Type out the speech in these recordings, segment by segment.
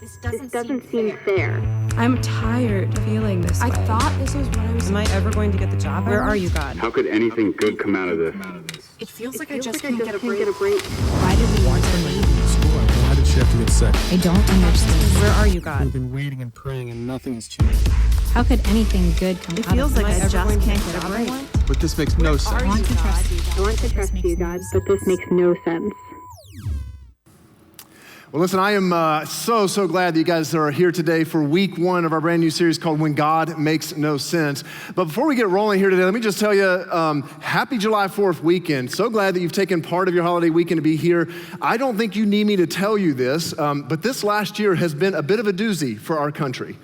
This doesn't seem fair. I'm tired of feeling this way. I thought this was what I was. Am I ever going to get the job? Where are you, God? How could anything good come out of this? It feels like I just can't can't get a break. Why did we want to leave? School. Why did she have to get sick? I don't understand. Where are you, God? We've been waiting and praying and nothing has changed. How could anything good come It out feels of like this? I just can't get a break. But this makes no sense. I want to trust you. I want to trust you, God, but this makes no sense. Well, listen, I am so glad that you guys are here today for week one of our brand new series called When God Makes No Sense. But before we get rolling here today, let me just tell you, happy July 4th weekend. So glad that you've taken part of your holiday weekend to be here. I don't think you need me to tell you this, but this last year has been a bit of a doozy for our country.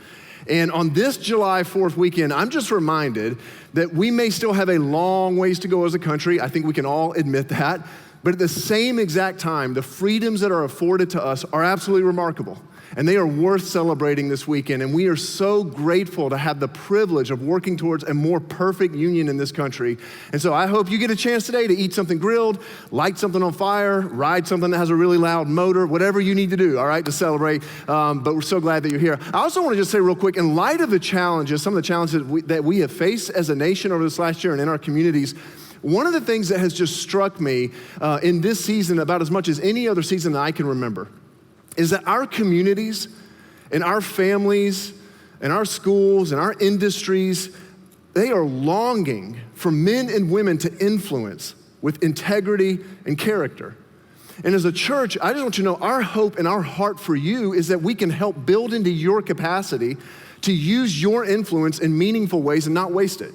And on this July 4th weekend, I'm just reminded that we may still have a long ways to go as a country. I think we can all admit that. But at the same exact time, the freedoms that are afforded to us are absolutely remarkable. And they are worth celebrating this weekend. And we are so grateful to have the privilege of working towards a more perfect union in this country. And so I hope you get a chance today to eat something grilled, light something on fire, ride something that has a really loud motor, whatever you need to do, all right, to celebrate. But we're so glad that you're here. I also want to just say real quick, in light of the challenges, some of the challenges that we have faced as a nation over this last year and in our communities, one of the things that has just struck me in this season about as much as any other season that I can remember is that our communities and our families and our schools and our industries, they are longing for men and women to influence with integrity and character. And as a church, I just want you to know our hope and our heart for you is that we can help build into your capacity to use your influence in meaningful ways and not waste it.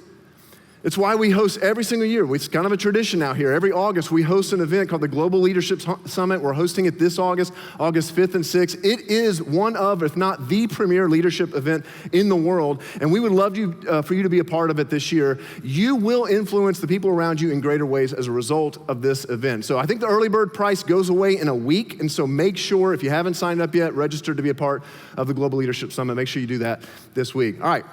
It's why we host every single year. It's kind of a tradition out here. Every August, we host an event called the Global Leadership Summit. We're hosting it this August 5th and 6th. It is one of, if not the premier leadership event in the world, and we would love for you to be a part of it this year. You will influence the people around you in greater ways as a result of this event. So I think the early bird price goes away in a week, and so make sure, if you haven't signed up yet, register to be a part of the Global Leadership Summit. Make sure you do that this week. All right.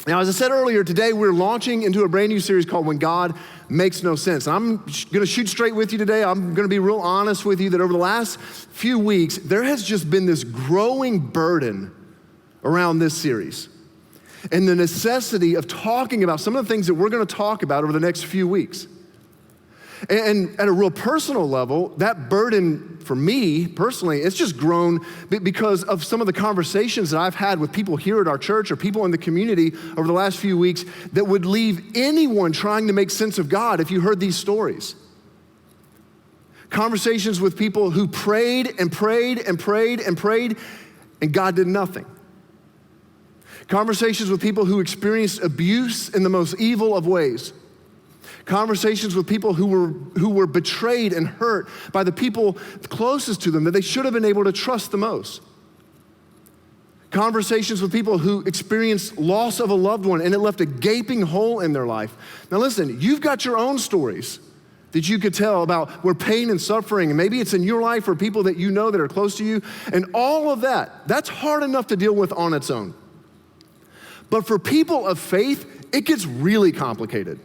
Now, as I said earlier, today we're launching into a brand new series called When God Makes No Sense. And I'm gonna shoot straight with you today. I'm gonna be real honest with you that over the last few weeks, there has just been this growing burden around this series and the necessity of talking about some of the things that we're gonna talk about over the next few weeks. And at a real personal level, that burden for me personally, it's just grown because of some of the conversations that I've had with people here at our church or people in the community over the last few weeks that would leave anyone trying to make sense of God if you heard these stories. Conversations with people who prayed and prayed and prayed and prayed, and God did nothing. Conversations with people who experienced abuse in the most evil of ways. Conversations with people who were betrayed and hurt by the people closest to them that they should have been able to trust the most. Conversations with people who experienced loss of a loved one and it left a gaping hole in their life. Now listen, you've got your own stories that you could tell about where pain and suffering, and maybe it's in your life or people that you know that are close to you, and all of that's hard enough to deal with on its own. But for people of faith, it gets really complicated.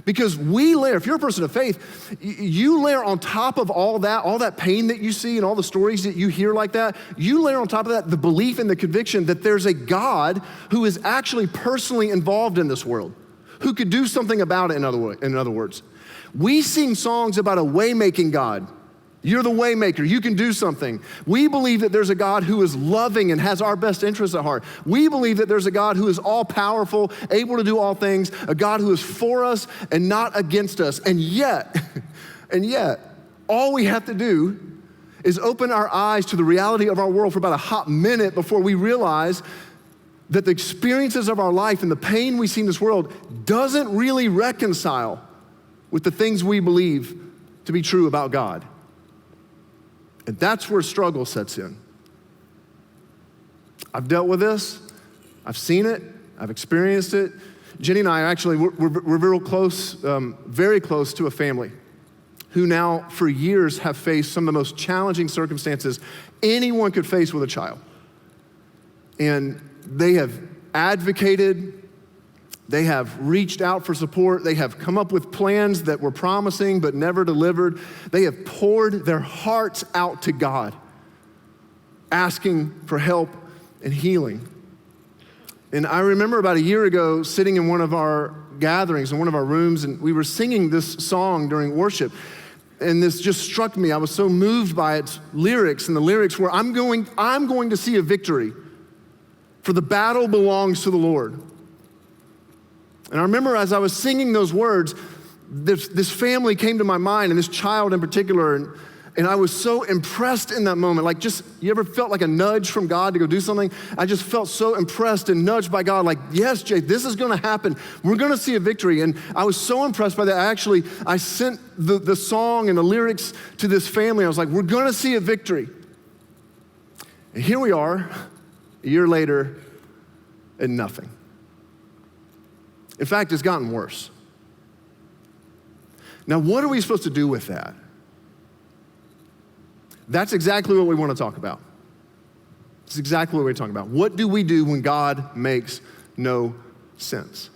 Because we layer, if you're a person of faith, you layer on top of all that pain that you see and all the stories that you hear like that, you layer on top of that the belief and the conviction that there's a God who is actually personally involved in this world, who could do something about it, in other words. We sing songs about a way-making God. You're the way maker, you can do something. We believe that there's a God who is loving and has our best interests at heart. We believe that there's a God who is all powerful, able to do all things, a God who is for us and not against us. And yet, all we have to do is open our eyes to the reality of our world for about a hot minute before we realize that the experiences of our life and the pain we see in this world doesn't really reconcile with the things we believe to be true about God. And that's where struggle sets in. I've dealt with this. I've seen it. I've experienced it. Jenny and I actually, we're real close, very close to a family who now for years have faced some of the most challenging circumstances anyone could face with a child. And they have advocated, they have reached out for support. They have come up with plans that were promising but never delivered. They have poured their hearts out to God. asking for help and healing. And I remember about a year ago sitting in one of our gatherings in one of our rooms, and we were singing this song during worship. And this just struck me. I was so moved by its lyrics, and the lyrics were, I'm going to see a victory, for the battle belongs to the Lord. And I remember as I was singing those words, this family came to my mind, and this child in particular, and I was so impressed in that moment. Like, just, you ever felt like a nudge from God to go do something? I just felt so impressed and nudged by God, like, yes, Jay, this is gonna happen. We're gonna see a victory. And I was so impressed by that. I sent the song and the lyrics to this family. I was like, we're gonna see a victory. And here we are, a year later, and nothing. In fact, it's gotten worse. Now, what are we supposed to do with that? That's exactly what we want to talk about. That's exactly what we're talking about. What do we do when God makes no sense?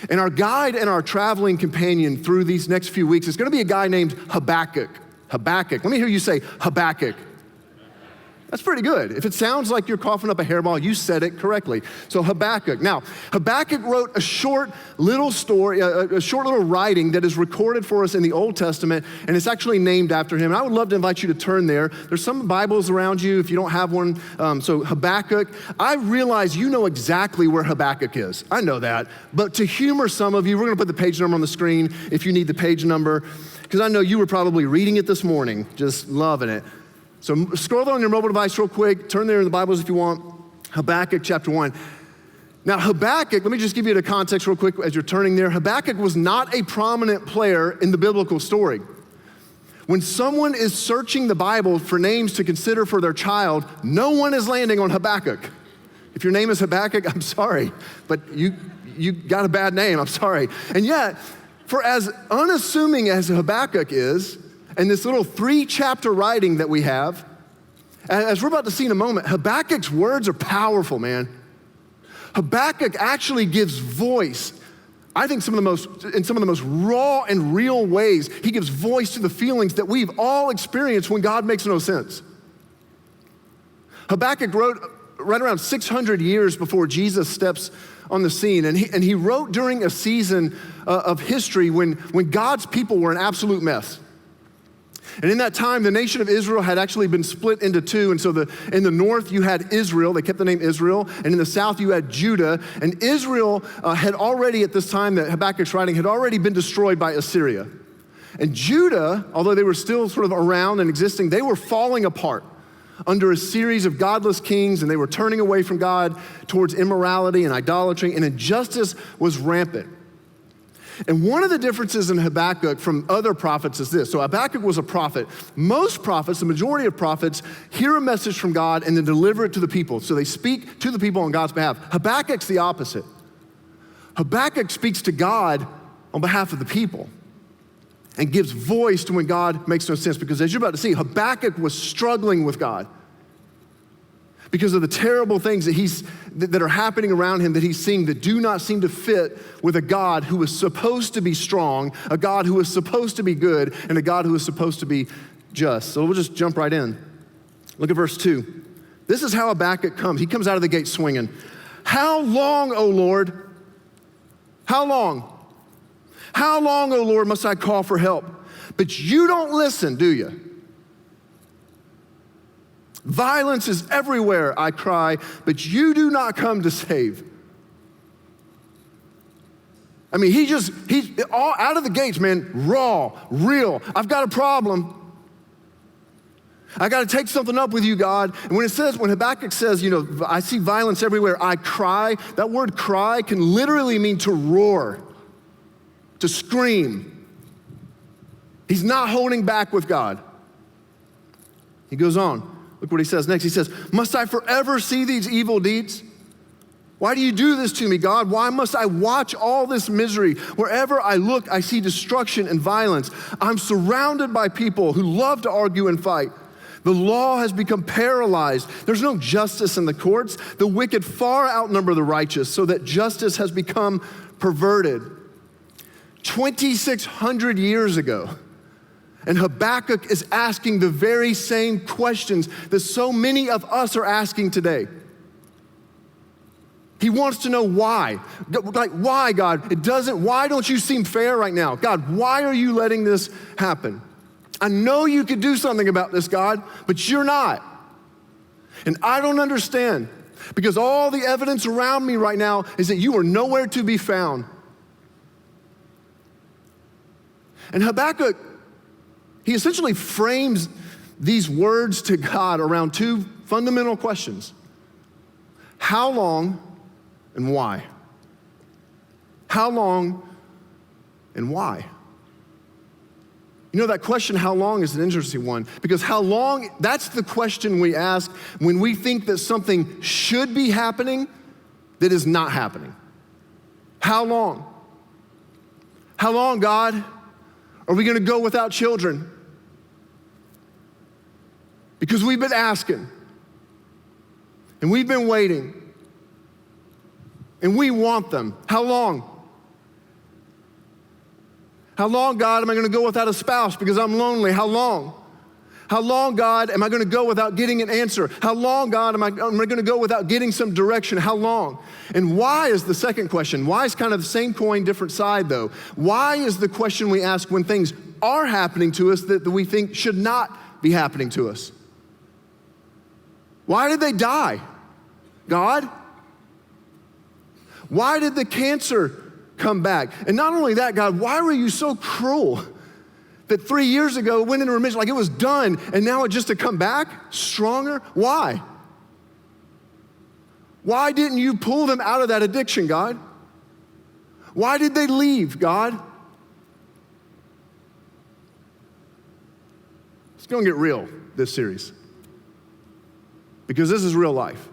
And our guide and our traveling companion through these next few weeks is going to be a guy named Habakkuk. Habakkuk. Let me hear you say Habakkuk. That's pretty good. If it sounds like you're coughing up a hairball, you said it correctly. So Habakkuk. Now, Habakkuk wrote a short little story, a short little writing that is recorded for us in the Old Testament, and it's actually named after him. And I would love to invite you to turn there. There's some Bibles around you if you don't have one. So Habakkuk, I realize you know exactly where Habakkuk is. I know that. But to humor some of you, we're going to put the page number on the screen if you need the page number, because I know you were probably reading it this morning, just loving it. So scroll on your mobile device real quick, turn there in the Bibles if you want, Habakkuk chapter 1. Now Habakkuk, let me just give you the context real quick as you're turning there. Habakkuk was not a prominent player in the biblical story. When someone is searching the Bible for names to consider for their child, no one is landing on Habakkuk. If your name is Habakkuk, I'm sorry, but you got a bad name, I'm sorry. And yet, for as unassuming as Habakkuk is, and this little 3-chapter writing that we have, as we're about to see in a moment, Habakkuk's words are powerful, man. Habakkuk actually gives voice, I think in some of the most raw and real ways, he gives voice to the feelings that we've all experienced when God makes no sense. Habakkuk wrote right around 600 years before Jesus steps on the scene, and he wrote during a season of history when God's people were an absolute mess. And in that time, the nation of Israel had actually been split into two. And so in the north, you had Israel. They kept the name Israel. And in the south, you had Judah. And Israel had already, at this time that Habakkuk's writing, had already been destroyed by Assyria. And Judah, although they were still sort of around and existing, they were falling apart under a series of godless kings, and they were turning away from God towards immorality and idolatry, and injustice was rampant. And one of the differences in Habakkuk from other prophets is this. So Habakkuk was a prophet. Most prophets, the majority of prophets, hear a message from God and then deliver it to the people. So they speak to the people on God's behalf. Habakkuk's the opposite. Habakkuk speaks to God on behalf of the people and gives voice to when God makes no sense. Because as you're about to see, Habakkuk was struggling with God because of the terrible things that are happening around him that he's seeing that do not seem to fit with a God who is supposed to be strong, a God who is supposed to be good, and a God who is supposed to be just. So we'll just jump right in. Look at verse 2. This is how Habakkuk comes. He comes out of the gate swinging. How long, O Lord? How long? How long, O Lord, must I call for help? But you don't listen, do you? Violence is everywhere, I cry, but you do not come to save. I mean, he's all out of the gates, man, raw, real. I've got a problem. I got to take something up with you, God. And when Habakkuk says, I see violence everywhere, I cry, that word cry can literally mean to roar, to scream. He's not holding back with God. He goes on. Look what he says next. He says, must I forever see these evil deeds? Why do you do this to me, God? Why must I watch all this misery? Wherever I look, I see destruction and violence. I'm surrounded by people who love to argue and fight. The law has become paralyzed. There's no justice in the courts. The wicked far outnumber the righteous, so that justice has become perverted. 2,600 years ago, And Habakkuk is asking the very same questions that so many of us are asking today. He wants to know why. Like, why, God? Why don't you seem fair right now? God, why are you letting this happen? I know you could do something about this, God, but you're not. And I don't understand, because all the evidence around me right now is that you are nowhere to be found. And Habakkuk, he essentially frames these words to God around two fundamental questions. How long and why? How long and why? You know, that question, how long, is an interesting one, because how long, that's the question we ask when we think that something should be happening that is not happening. How long? How long, God, are we gonna go without children? Because we've been asking, and we've been waiting, and we want them. How long? How long, God, am I gonna go without a spouse because I'm lonely? How long? How long, God, am I gonna go without getting an answer? How long, God, am I gonna go without getting some direction? How long? And why is the second question. Why is kind of the same coin, different side though. Why is the question we ask when things are happening to us that we think should not be happening to us? Why did they die, God? Why did the cancer come back? And not only that, God, why were you so cruel that 3 years ago it went into remission, like it was done, and now it just to come back stronger? Why? Why didn't you pull them out of that addiction, God? Why did they leave, God? It's gonna get real, this series, because this is real life.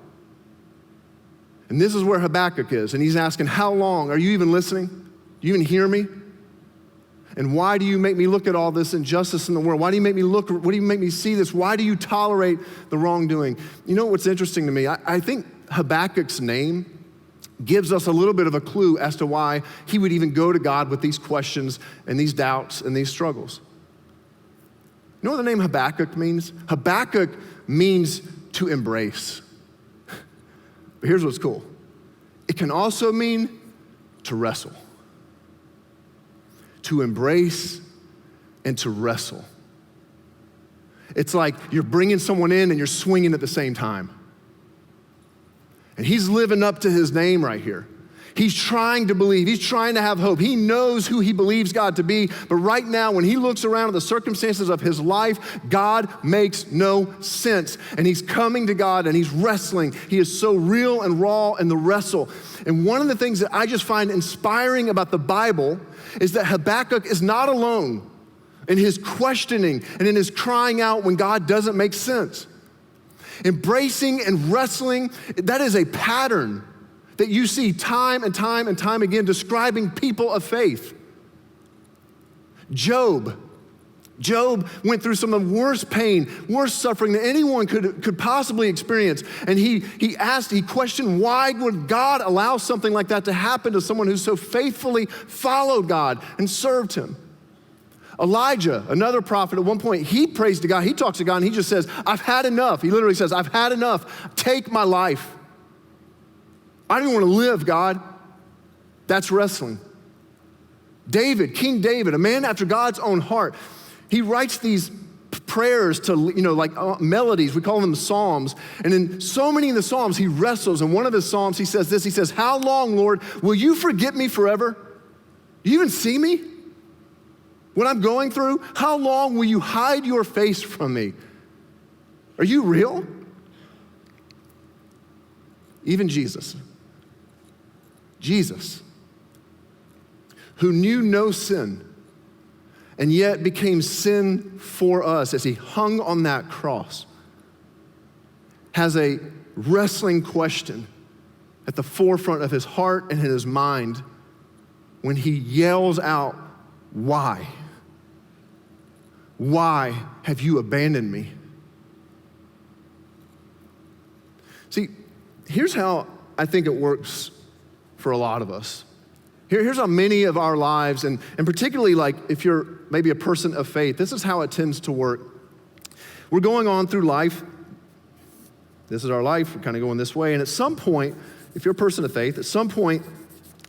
And this is where Habakkuk is, and he's asking, how long? Are you even listening? Do you even hear me? And why do you make me look at all this injustice in the world? Why do you make me look, what do you make me see this? Why do you tolerate the wrongdoing? You know what's interesting to me? I think Habakkuk's name gives us a little bit of a clue as to why he would even go to God with these questions and these doubts and these struggles. You know what the name Habakkuk means? Habakkuk means to embrace. But here's what's cool. It can also mean to wrestle. To embrace and to wrestle. It's like you're bringing someone in and you're swinging at the same time. And he's living up to his name right here. He's trying to believe. He's trying to have hope. He knows who he believes God to be. But right now, when he looks around at the circumstances of his life, God makes no sense. And he's coming to God and he's wrestling. He is so real and raw in the wrestle. And one of the things that I just find inspiring about the Bible is that Habakkuk is not alone in his questioning and in his crying out when God doesn't make sense. Embracing and wrestling, that is a pattern that you see time and time and time again describing people of faith. Job went through some of the worst pain, worst suffering that anyone could possibly experience. And he questioned, why would God allow something like that to happen to someone who so faithfully followed God and served him? Elijah, another prophet, at one point, he prays to God, he talks to God, and he just says, I've had enough. He literally says, I've had enough. Take my life. I don't even want to live, God. That's wrestling. David, King David, a man after God's own heart, he writes these prayers to, melodies. We call them psalms. And in so many of the psalms, he wrestles. In one of his psalms, he says this. He says, how long, Lord, will you forget me forever? Do you even see me? What I'm going through? How long will you hide your face from me? Are you real? Even Jesus, who knew no sin and yet became sin for us as he hung on that cross, has a wrestling question at the forefront of his heart and in his mind when he yells out, why? Why have you abandoned me? See, here's how I think it works for a lot of us. Here's how many of our lives, and particularly like if you're maybe a person of faith, this is how it tends to work. We're going on through life. This is our life. We're kind of going this way. And at some point, if you're a person of faith, at some point,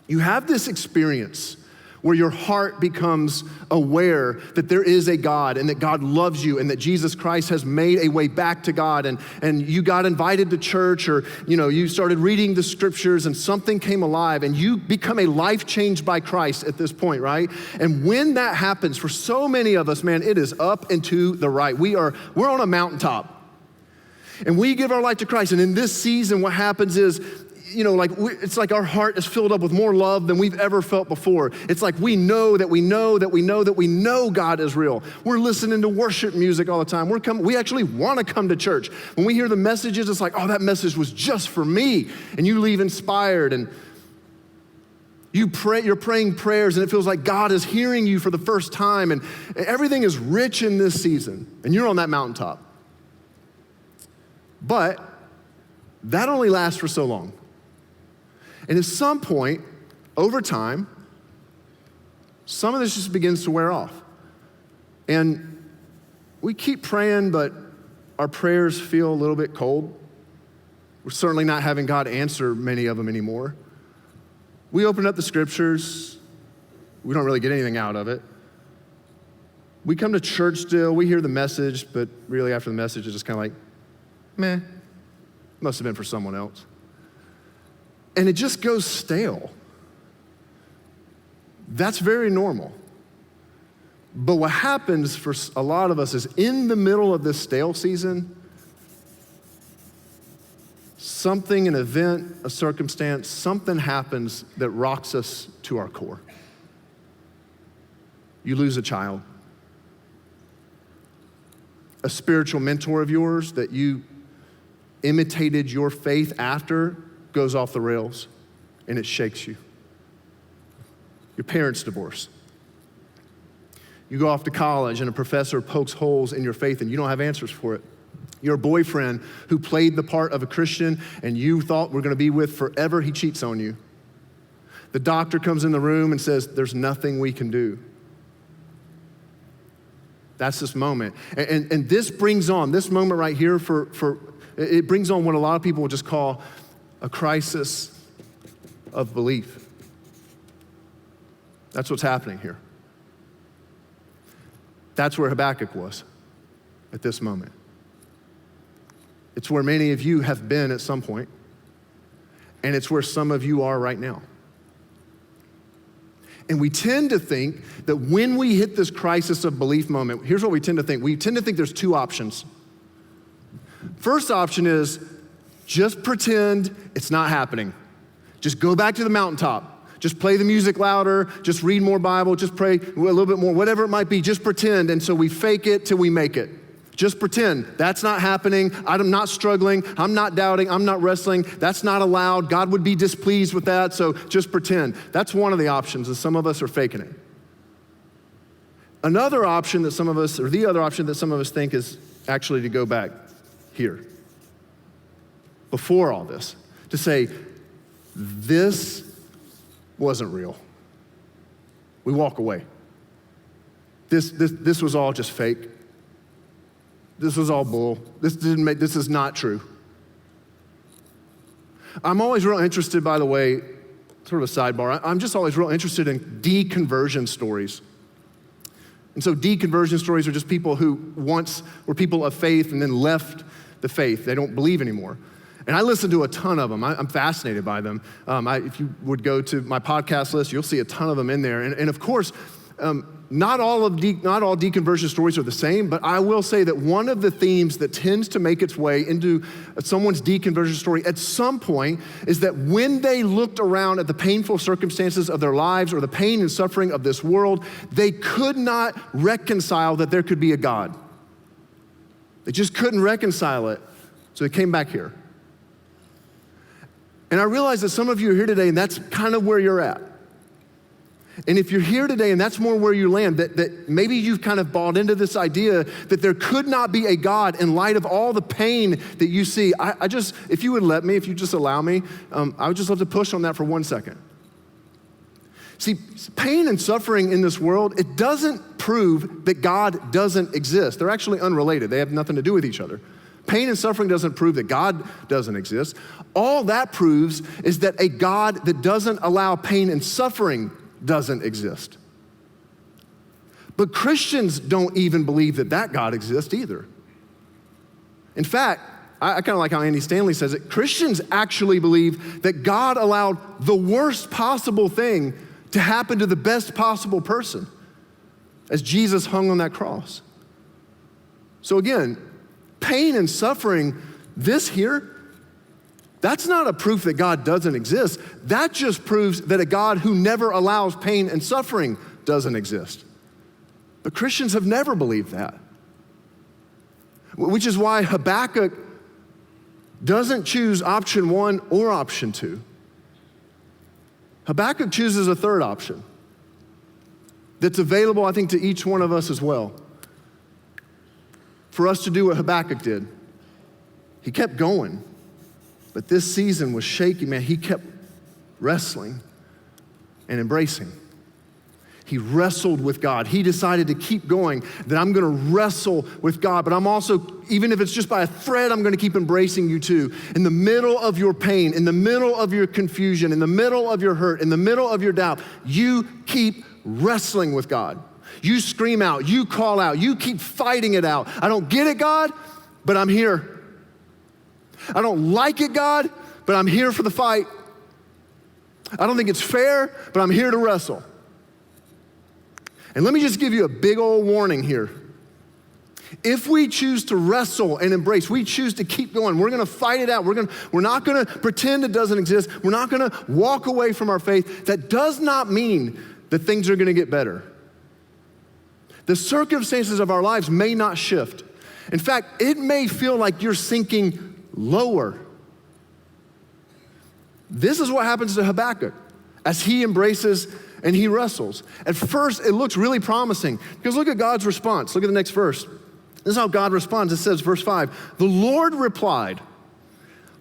you have this experience where your heart becomes aware that there is a God and that God loves you and that Jesus Christ has made a way back to God, and you got invited to church, or you started reading the scriptures and something came alive and you become a life changed by Christ at this point, right? And when that happens, for so many of us, man, it is up and to the right. We're on a mountaintop and we give our life to Christ. And in this season, what happens is, it's like our heart is filled up with more love than we've ever felt before. It's like we know God is real. We're listening to worship music all the time. We actually want to come to church. When we hear the messages, it's like, oh, that message was just for me. And you leave inspired, and you're praying prayers, and it feels like God is hearing you for the first time, and everything is rich in this season, and you're on that mountaintop. But that only lasts for so long. And at some point, over time, some of this just begins to wear off. And we keep praying, but our prayers feel a little bit cold. We're certainly not having God answer many of them anymore. We open up the scriptures. We don't really get anything out of it. We come to church still. We hear the message, but really after the message, it's just kind of like, meh, must have been for someone else. And it just goes stale. That's very normal. But what happens for a lot of us is in the middle of this stale season, something, an event, a circumstance, something happens that rocks us to our core. You lose a child. A spiritual mentor of yours that you imitated your faith after goes off the rails, and it shakes you. Your parents divorce. You go off to college and a professor pokes holes in your faith and you don't have answers for it. Your boyfriend who played the part of a Christian and you thought we're gonna be with forever, he cheats on you. The doctor comes in the room and says, there's nothing we can do. That's this moment. And this brings on, this moment right here it brings on what a lot of people would just call a crisis of belief. That's what's happening here. That's where Habakkuk was at this moment. It's where many of you have been at some point, and it's where some of you are right now. And we tend to think that when we hit this crisis of belief moment, here's what we tend to think. We tend to think there's two options. First option is just pretend it's not happening. Just go back to the mountaintop. Just play the music louder, just read more Bible, just pray a little bit more, whatever it might be, just pretend. And so we fake it till we make it. Just pretend that's not happening. I'm not struggling. I'm not doubting. I'm not wrestling. That's not allowed. God would be displeased with that. So just pretend. That's one of the options, and some of us are faking it. Another option that some of us, or the other option that some of us think is actually to go back here, before all this, to say, this wasn't real. We walk away. This was all just fake. This was all bull. This is not true. I'm always real interested, by the way, sort of a sidebar, I'm just always real interested in deconversion stories. And so deconversion stories are just people who once were people of faith and then left the faith. They don't believe anymore. And I listen to a ton of them. I'm fascinated by them. If you would go to my podcast list, you'll see a ton of them in there. And of course, not all deconversion stories are the same, but I will say that one of the themes that tends to make its way into someone's deconversion story at some point is that when they looked around at the painful circumstances of their lives or the pain and suffering of this world, they could not reconcile that there could be a God. They just couldn't reconcile it. So they came back here. And I realize that some of you are here today and that's kind of where you're at. And if you're here today and that's more where you land, that maybe you've kind of bought into this idea that there could not be a God in light of all the pain that you see, I just, if you would let me, if you just allow me, I would just love to push on that for 1 second. See, pain and suffering in this world, it doesn't prove that God doesn't exist. They're actually unrelated. They have nothing to do with each other. Pain and suffering doesn't prove that God doesn't exist. All that proves is that a God that doesn't allow pain and suffering doesn't exist. But Christians don't even believe that that God exists either. In fact, I kind of like how Andy Stanley says it. Christians actually believe that God allowed the worst possible thing to happen to the best possible person as Jesus hung on that cross. So again, pain and suffering, this here, that's not a proof that God doesn't exist. That just proves that a God who never allows pain and suffering doesn't exist. But Christians have never believed that. Which is why Habakkuk doesn't choose option 1 or option 2. Habakkuk chooses a third option that's available, I think, to each one of us as well. For us to do what Habakkuk did. He kept going, but this season was shaky, man. He kept wrestling and embracing. He wrestled with God. He decided to keep going, that I'm gonna wrestle with God, but I'm also, even if it's just by a thread, I'm gonna keep embracing you too. In the middle of your pain, in the middle of your confusion, in the middle of your hurt, in the middle of your doubt, you keep wrestling with God. You scream out, you call out, you keep fighting it out. I don't get it, God, but I'm here. I don't like it, God, but I'm here for the fight. I don't think it's fair, but I'm here to wrestle. And let me just give you a big old warning here. If we choose to wrestle and embrace, we choose to keep going, we're gonna fight it out, we're not gonna pretend it doesn't exist, we're not gonna walk away from our faith, that does not mean that things are gonna get better. The circumstances of our lives may not shift. In fact, it may feel like you're sinking lower. This is what happens to Habakkuk as he embraces and he wrestles. At first, it looks really promising because look at God's response. Look at the next verse. This is how God responds. It says, verse 5, the Lord replied,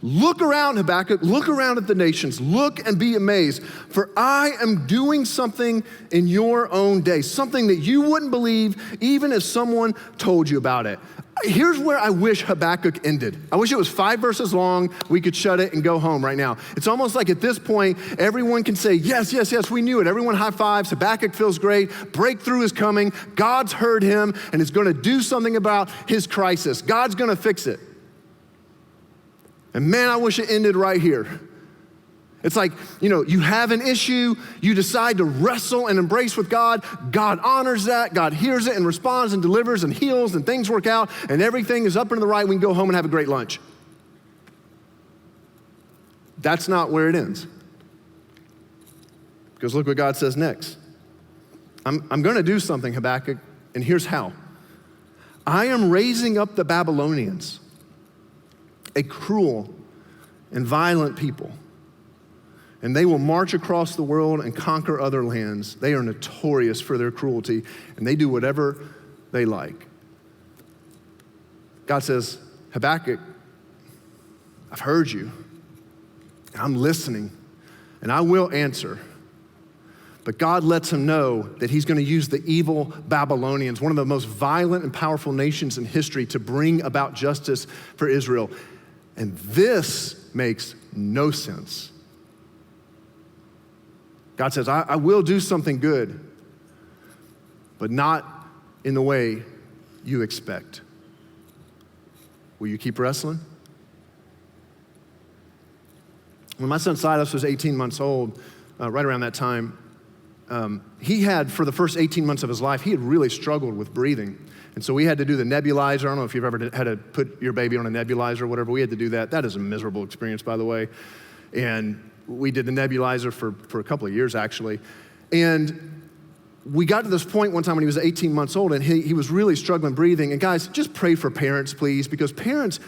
look around, Habakkuk, look around at the nations, look and be amazed, for I am doing something in your own day, something that you wouldn't believe even if someone told you about it. Here's where I wish Habakkuk ended. I wish it was 5 verses long, we could shut it and go home right now. It's almost like at this point, everyone can say, yes, yes, yes, we knew it. Everyone high fives, Habakkuk feels great, breakthrough is coming, God's heard him, and is gonna do something about his crisis. God's gonna fix it. And man, I wish it ended right here. It's like, you have an issue, you decide to wrestle and embrace with God. God honors that, God hears it and responds and delivers and heals and things work out and everything is up and to the right. We can go home and have a great lunch. That's not where it ends. Because look what God says next. I'm gonna do something, Habakkuk, and here's how. I am raising up the Babylonians, a cruel and violent people. And they will march across the world and conquer other lands. They are notorious for their cruelty, and they do whatever they like. God says, Habakkuk, I've heard you, and I'm listening, and I will answer. But God lets him know that he's gonna use the evil Babylonians, one of the most violent and powerful nations in history, to bring about justice for Israel. And this makes no sense. God says, I will do something good, but not in the way you expect. Will you keep wrestling? When my son Silas was 18 months old, right around that time, he had, for the first 18 months of his life, he had really struggled with breathing. And so we had to do the nebulizer. I don't know if you've ever had to put your baby on a nebulizer or whatever. We had to do that. That is a miserable experience, by the way. And we did the nebulizer for a couple of years, actually. And we got to this point one time when he was 18 months old and he was really struggling breathing. And guys, just pray for parents, please, because parents,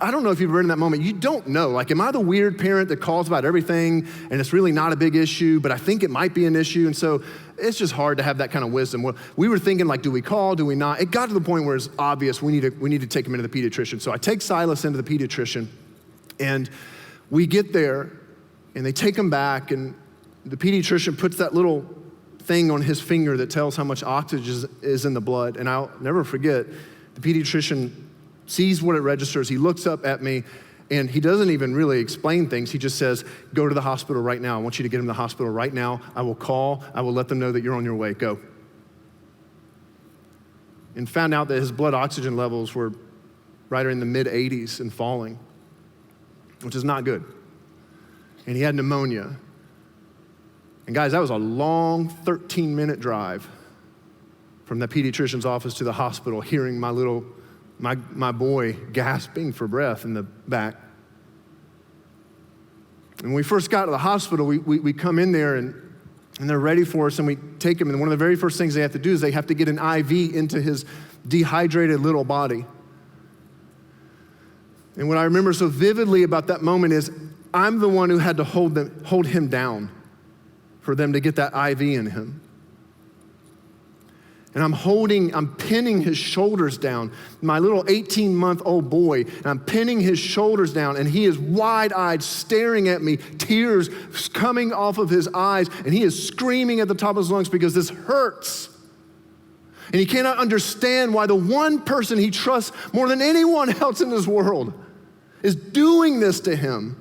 I don't know if you've been in that moment, you don't know. Like, am I the weird parent that calls about everything and it's really not a big issue, but I think it might be an issue? And so it's just hard to have that kind of wisdom. Well, we were thinking, like, do we call, do we not? It got to the point where it's obvious we need to take him into the pediatrician. So I take Silas into the pediatrician and we get there and they take him back and the pediatrician puts that little thing on his finger that tells how much oxygen is in the blood. And I'll never forget, the pediatrician sees what it registers. He looks up at me, and he doesn't even really explain things. He just says, go to the hospital right now. I want you to get him to the hospital right now. I will call. I will let them know that you're on your way. Go. And found out that his blood oxygen levels were right in the mid-80s and falling, which is not good. And he had pneumonia. And guys, that was a long 13-minute drive from the pediatrician's office to the hospital, hearing my boy gasping for breath in the back. And when we first got to the hospital, we come in there and they're ready for us, and we take him, and one of the very first things they have to do is they have to get an IV into his dehydrated little body. And what I remember so vividly about that moment is I'm the one who had to hold him down for them to get that IV in him. And I'm pinning his shoulders down, my little 18-month-old boy, and I'm pinning his shoulders down, and he is wide-eyed staring at me, tears coming off of his eyes, and he is screaming at the top of his lungs because this hurts. And he cannot understand why the one person he trusts more than anyone else in this world is doing this to him.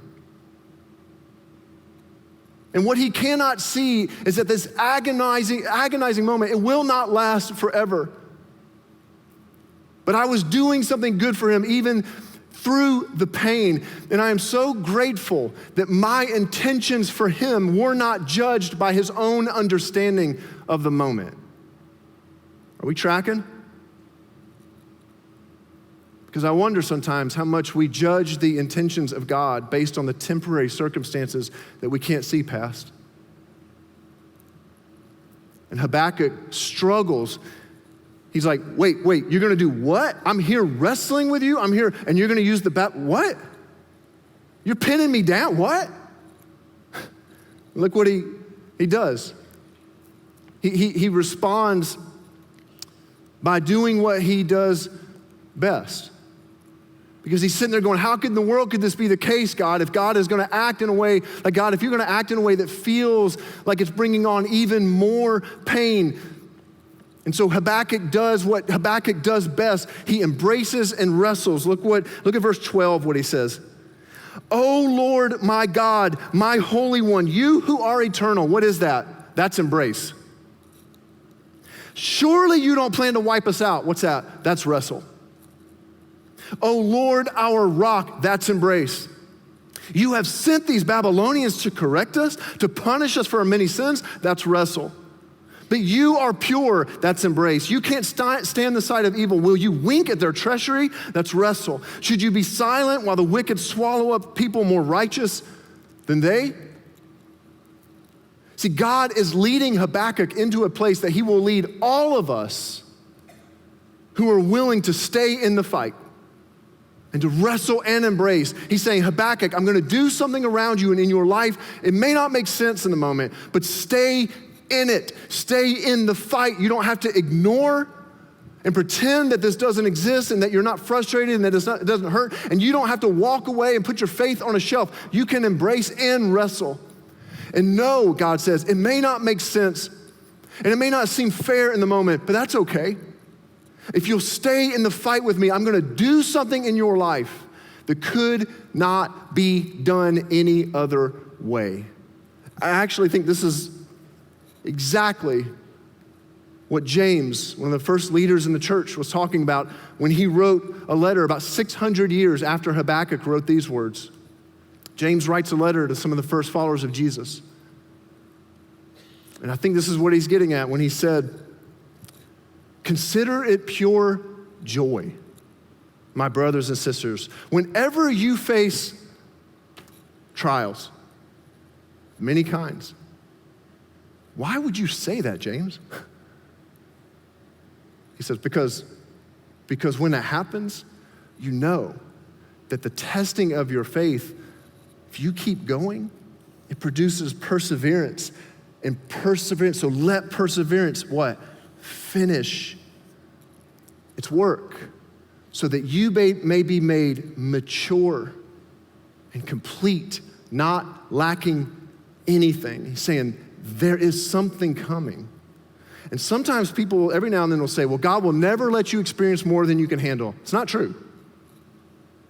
And what he cannot see is that this agonizing moment, it will not last forever. But I was doing something good for him even through the pain. And I am so grateful that my intentions for him were not judged by his own understanding of the moment. Are we tracking? Because I wonder sometimes how much we judge the intentions of God based on the temporary circumstances that we can't see past. And Habakkuk struggles. He's like, wait, you're gonna do what? I'm here wrestling with you? I'm here, and you're gonna use the bat, what? You're pinning me down, what? Look what he does. He responds by doing what he does best. Because he's sitting there going, how in the world could this be the case, God, if God is gonna act in a way, like God, if you're gonna act in a way that feels like it's bringing on even more pain. And so Habakkuk does what Habakkuk does best. He embraces and wrestles. Look at verse 12, what he says. Oh Lord, my God, my Holy One, you who are eternal. What is that? That's embrace. Surely you don't plan to wipe us out. What's that? That's wrestle. Oh Lord, our rock, that's embrace. You have sent these Babylonians to correct us, to punish us for our many sins, that's wrestle. But you are pure, that's embrace. You can't stand the sight of evil. Will you wink at their treachery? That's wrestle. Should you be silent while the wicked swallow up people more righteous than they? See, God is leading Habakkuk into a place that he will lead all of us who are willing to stay in the fight and to wrestle and embrace. He's saying, Habakkuk, I'm gonna do something around you and in your life. It may not make sense in the moment, but stay in it. Stay in the fight. You don't have to ignore and pretend that this doesn't exist and that you're not frustrated and that it doesn't hurt. And you don't have to walk away and put your faith on a shelf. You can embrace and wrestle. And no, God says, it may not make sense and it may not seem fair in the moment, but that's okay. If you'll stay in the fight with me, I'm gonna do something in your life that could not be done any other way. I actually think this is exactly what James, one of the first leaders in the church, was talking about when he wrote a letter about 600 years after Habakkuk wrote these words. James writes a letter to some of the first followers of Jesus. And I think this is what he's getting at when he said, consider it pure joy, my brothers and sisters, whenever you face trials, many kinds. Why would you say that, James? He says, because when that happens, you know that the testing of your faith, if you keep going, it produces perseverance. And perseverance, so let perseverance, what? Finish its work so that you may be made mature and complete, not lacking anything. He's saying, there is something coming. And sometimes people, every now and then, will say, well, God will never let you experience more than you can handle. It's not true.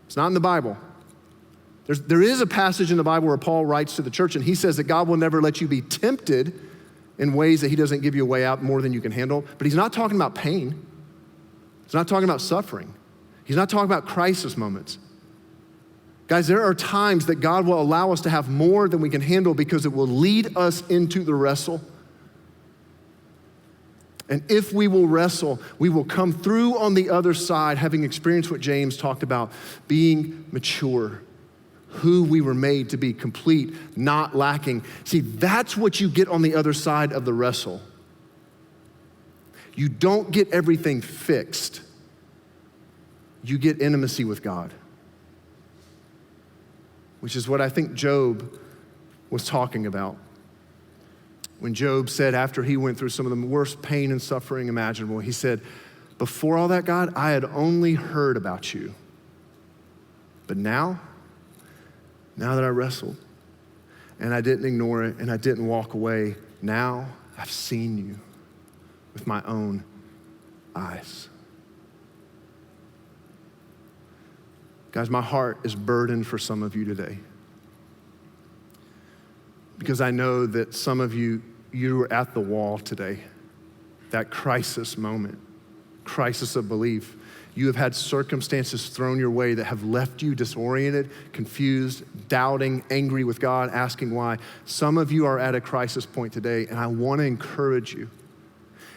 It's not in the Bible. There is a passage in the Bible where Paul writes to the church, and he says that God will never let you be tempted in ways that he doesn't give you a way out more than you can handle. But he's not talking about pain. He's not talking about suffering. He's not talking about crisis moments. Guys, there are times that God will allow us to have more than we can handle because it will lead us into the wrestle. And if we will wrestle, we will come through on the other side, having experienced what James talked about, being mature, who we were made to be, complete, not lacking. See, that's what you get on the other side of the wrestle. You don't get everything fixed. You get intimacy with God, which is what I think Job was talking about. When Job said, after he went through some of the worst pain and suffering imaginable, he said, before all that, God, I had only heard about you. But now that I wrestled and I didn't ignore it and I didn't walk away, now I've seen you with my own eyes. Guys, my heart is burdened for some of you today, because I know that some of you are at the wall today, that crisis moment, crisis of belief. You have had circumstances thrown your way that have left you disoriented, confused, doubting, angry with God, asking why. Some of you are at a crisis point today, and I want to encourage you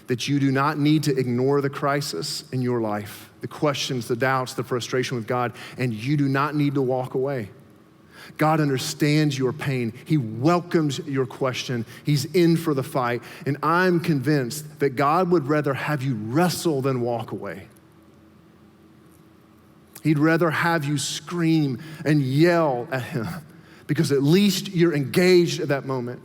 that you do not need to ignore the crisis in your life, the questions, the doubts, the frustration with God, and you do not need to walk away. God understands your pain. He welcomes your question. He's in for the fight. And I'm convinced that God would rather have you wrestle than walk away. He'd rather have you scream and yell at him, because at least you're engaged at that moment.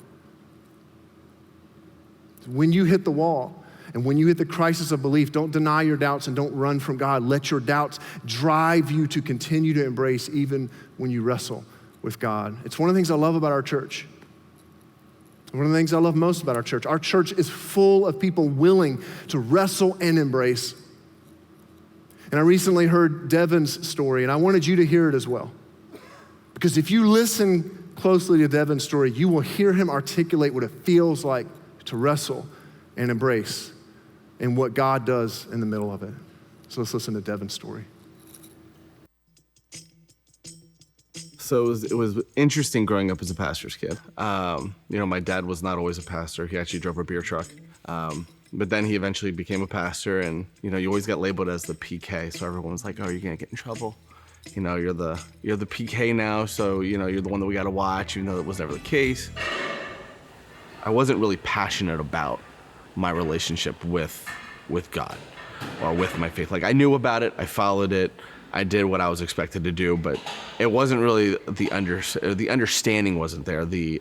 When you hit the wall and when you hit the crisis of belief, don't deny your doubts and don't run from God. Let your doubts drive you to continue to embrace even when you wrestle with God. It's one of the things I love about our church. One of the things I love most about our church. Our church is full of people willing to wrestle and embrace. And I recently heard Devin's story, and I wanted you to hear it as well. Because if you listen closely to Devin's story, you will hear him articulate what it feels like to wrestle and embrace and what God does in the middle of it. So let's listen to Devin's story. So it was interesting growing up as a pastor's kid. My dad was not always a pastor. He actually drove a beer truck. But then he eventually became a pastor, and you always get labeled as the PK. So everyone was like, "Oh, you're gonna get in trouble. You're the PK now. So you're the one that we gotta watch." Even though that was never the case. I wasn't really passionate about my relationship with God or with my faith. Like, I knew about it, I followed it. I did what I was expected to do, but it wasn't really the understanding wasn't there. The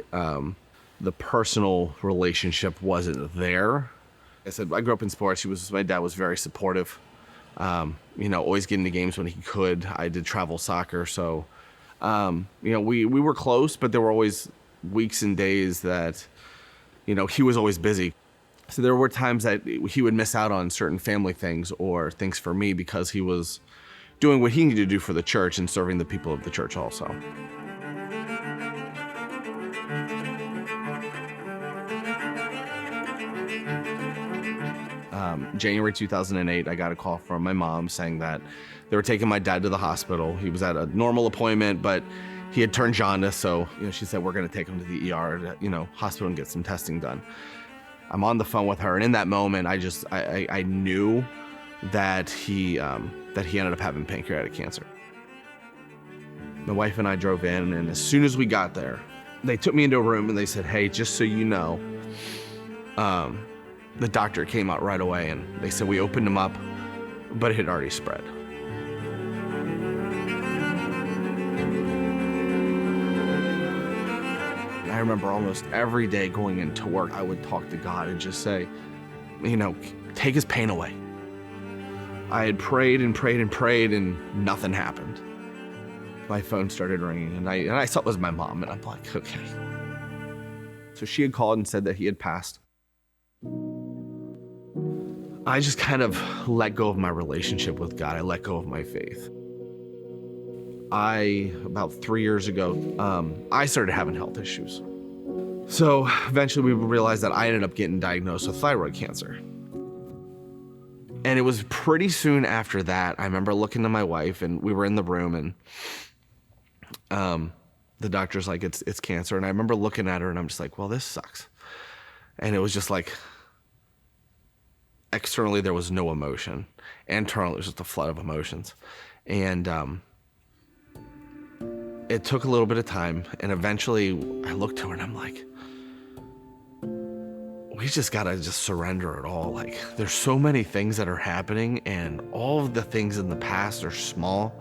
personal relationship wasn't there. I said, I grew up in sports. My dad was very supportive. Always getting to games when he could. I did travel soccer, so we were close, but there were always weeks and days that he was always busy. So there were times that he would miss out on certain family things or things for me because he was doing what he needed to do for the church and serving the people of the church also. January 2008, I got a call from my mom saying that they were taking my dad to the hospital. He was at a normal appointment, but he had turned jaundice, so she said, we're gonna take him to the ER, hospital and get some testing done. I'm on the phone with her, and in that moment, I knew that he ended up having pancreatic cancer. My wife and I drove in, and as soon as we got there, they took me into a room and they said, hey, just so you know, the doctor came out right away, and they said we opened him up, but it had already spread. I remember almost every day going into work, I would talk to God and just say, take his pain away. I had prayed and prayed and prayed, and nothing happened. My phone started ringing, and I thought it was my mom, and I'm like, okay. So she had called and said that he had passed. I just kind of let go of my relationship with God. I let go of my faith. About 3 years ago, I started having health issues. So eventually we realized that I ended up getting diagnosed with thyroid cancer. And it was pretty soon after that, I remember looking to my wife, and we were in the room, and the doctor's like, it's cancer. And I remember looking at her, and I'm just like, well, this sucks. And it was just like, externally there was no emotion. Internally it was just a flood of emotions. And it took a little bit of time, and eventually I looked to her and I'm like, we just gotta just surrender it all. Like, there's so many things that are happening, and all of the things in the past are small.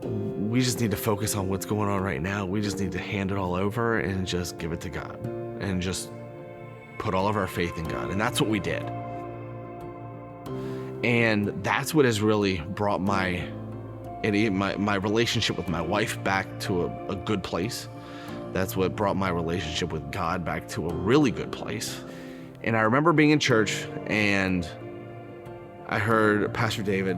We just need to focus on what's going on right now. We just need to hand it all over and just give it to God and just put all of our faith in God. And that's what we did. And that's what has really brought my relationship with my wife back to a good place. That's what brought my relationship with God back to a really good place. And I remember being in church, and I heard Pastor David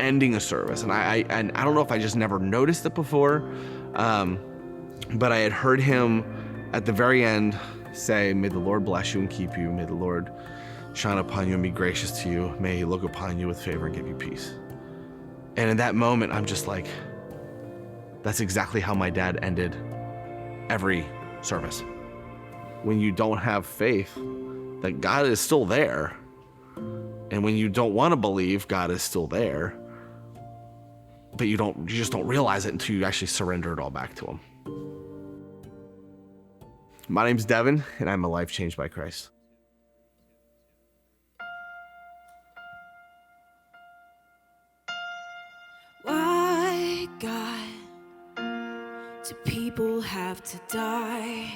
ending a service. And I don't know if I just never noticed it before, but I had heard him at the very end say, "May the Lord bless you and keep you. May the Lord shine upon you and be gracious to you. May he look upon you with favor and give you peace." And in that moment, I'm just like, that's exactly how my dad ended every service. When you don't have faith that God is still there, and when you don't want to believe God is still there, but you just don't realize it until you actually surrender it all back to him. My name's Devin, and I'm a life changed by Christ. Why, God, do people have to die?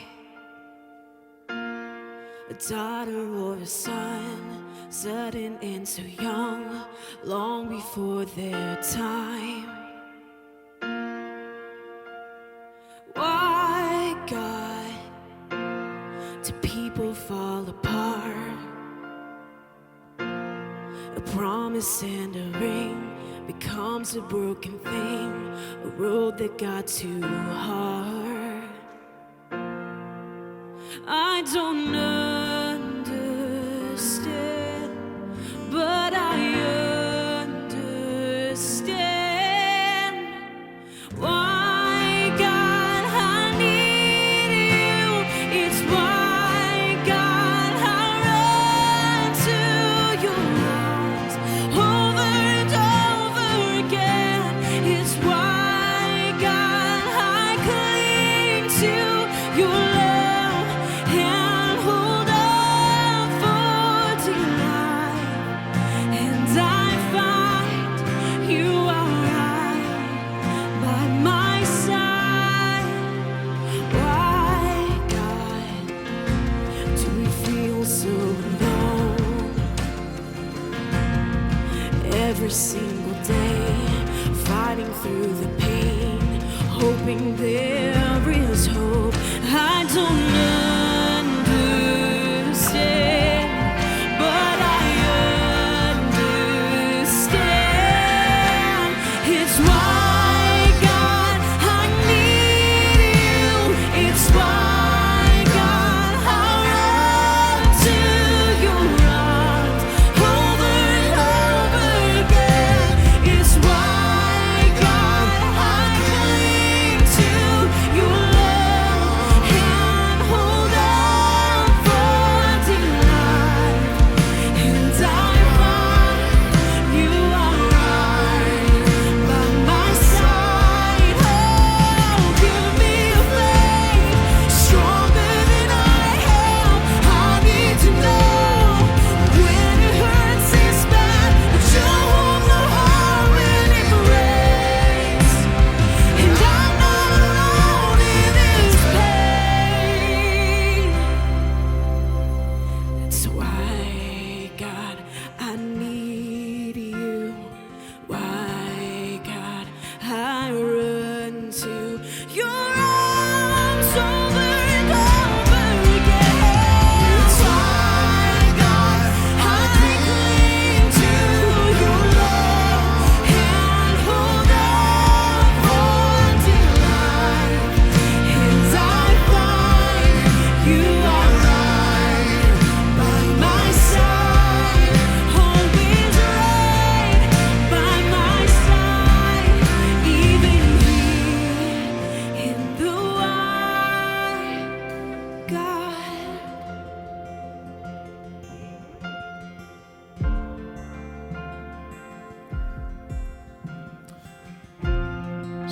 A daughter or a son, sudden and so young, long before their time. Why, God, do people fall apart? A promise and a ring becomes a broken thing, a road that got too hard. I don't understand, but I understand why, God, I need you. It's why, God, I run to your arms over and over again. It's why, God, I cling to your love and hold on for dear life. And I find you are right by my side. Why, God, do we feel so alone? Every single day, fighting through the pain, hoping there is hope. I don't understand, but I understand. It's why, God, I need you. It's why, God, I run to your arms over and over again. It's why, God, I cling to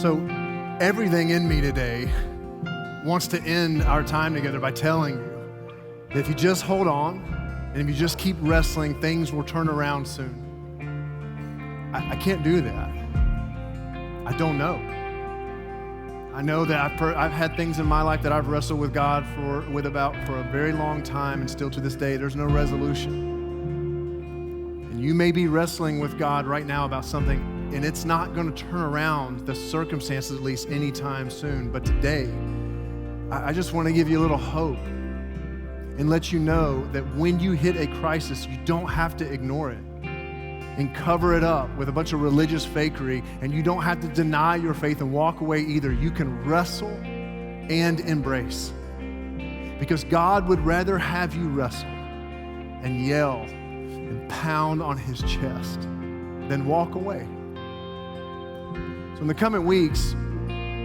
So everything in me today wants to end our time together by telling you that if you just hold on and if you just keep wrestling, things will turn around soon. I can't do that. I don't know. I know that I've had things in my life that I've wrestled with God for a very long time, and still to this day, there's no resolution. And you may be wrestling with God right now about something, and it's not going to turn around, the circumstances at least, anytime soon. But today, I just want to give you a little hope and let you know that when you hit a crisis, you don't have to ignore it and cover it up with a bunch of religious fakery, and you don't have to deny your faith and walk away either. You can wrestle and embrace, because God would rather have you wrestle and yell and pound on his chest than walk away. So in the coming weeks,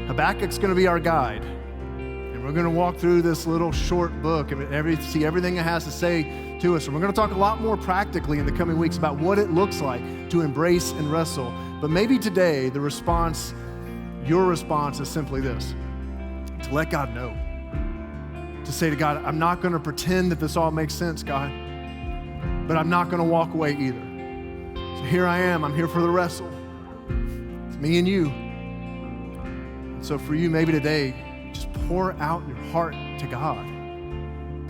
Habakkuk's going to be our guide, and we're going to walk through this little short book and see everything it has to say to us. And we're going to talk a lot more practically in the coming weeks about what it looks like to embrace and wrestle. But maybe today, your response is simply this: to let God know. To say to God, I'm not going to pretend that this all makes sense, God, but I'm not going to walk away either. So here I am. I'm here for the wrestle. It's me and you. And so for you, maybe today, just pour out your heart to God.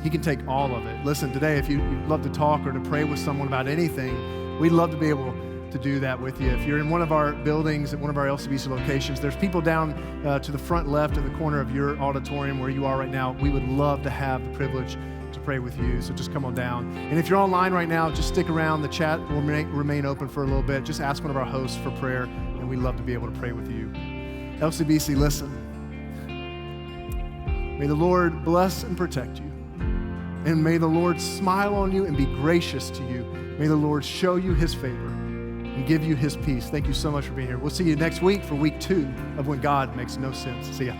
He can take all of it. Listen, today, if you'd love to talk or to pray with someone about anything, we'd love to be able to do that with you. If you're in one of our buildings, at one of our LCBC locations, there's people down to the front left in the corner of your auditorium where you are right now. We would love to have the privilege to pray with you, so just come on down. And if you're online right now, just stick around. The chat will remain open for a little bit. Just ask one of our hosts for prayer, and we'd love to be able to pray with you. LCBC, listen. May the Lord bless and protect you. And may the Lord smile on you and be gracious to you. May the Lord show you his favor and give you his peace. Thank you so much for being here. We'll see you next week for week 2 of When God Makes No Sense. See ya.